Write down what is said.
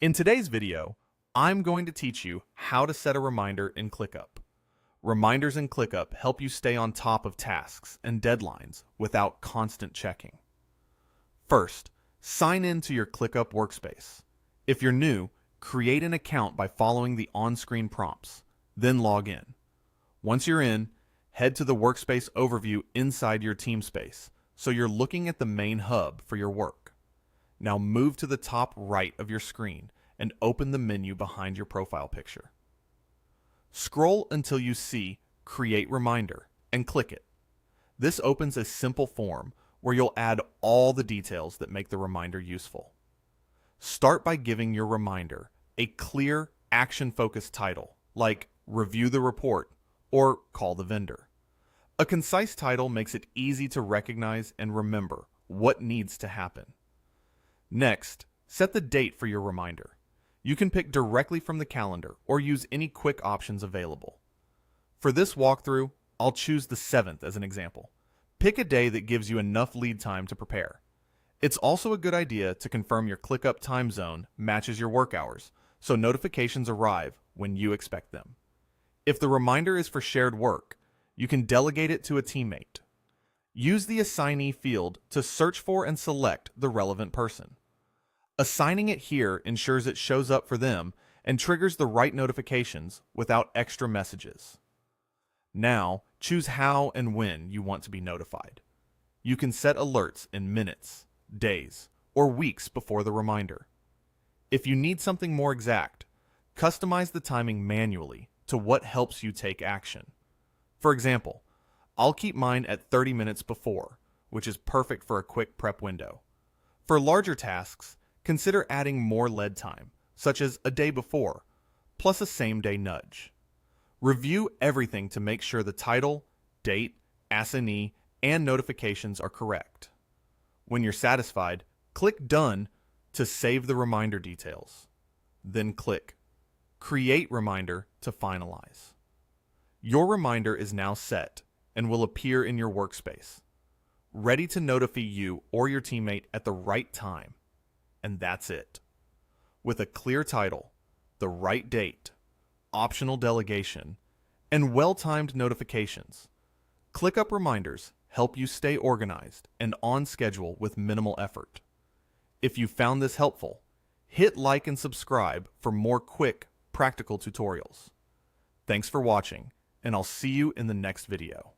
In today's video, I'm going to teach you how to set a reminder in ClickUp. Reminders in ClickUp help you stay on top of tasks and deadlines without constant checking. First, sign in to your ClickUp workspace. If you're new, create an account by following the on-screen prompts, then log in. Once you're in, head to the workspace overview inside your team space, so you're looking at the main hub for your work. Now move to the top right of your screen and open the menu behind your profile picture. Scroll until you see Create Reminder and click it. This opens a simple form where you'll add all the details that make the reminder useful. Start by giving your reminder a clear, action-focused title, like Review the Report or Call the Vendor. A concise title makes it easy to recognize and remember what needs to happen. Next, set the date for your reminder. You can pick directly from the calendar or use any quick options available. For this walkthrough, I'll choose the 7th as an example. Pick a day that gives you enough lead time to prepare. It's also a good idea to confirm your ClickUp time zone matches your work hours, so notifications arrive when you expect them. If the reminder is for shared work, you can delegate it to a teammate. Use the assignee field to search for and select the relevant person. Assigning it here ensures it shows up for them and triggers the right notifications without extra messages. Now, choose how and when you want to be notified. You can set alerts in minutes, days, or weeks before the reminder. If you need something more exact, customize the timing manually to what helps you take action. For example, I'll keep mine at 30 minutes before, which is perfect for a quick prep window. For larger tasks, consider adding more lead time, such as a day before, plus a same-day nudge. Review everything to make sure the title, date, assignee, and notifications are correct. When you're satisfied, click Done to save the reminder details. Then click Create Reminder to finalize. Your reminder is now set and will appear in your workspace, ready to notify you or your teammate at the right time. And that's it. With a clear title, the right date, optional delegation, and well-timed notifications, ClickUp reminders help you stay organized and on schedule with minimal effort. If you found this helpful, hit like and subscribe for more quick, practical tutorials. Thanks for watching, and I'll see you in the next video.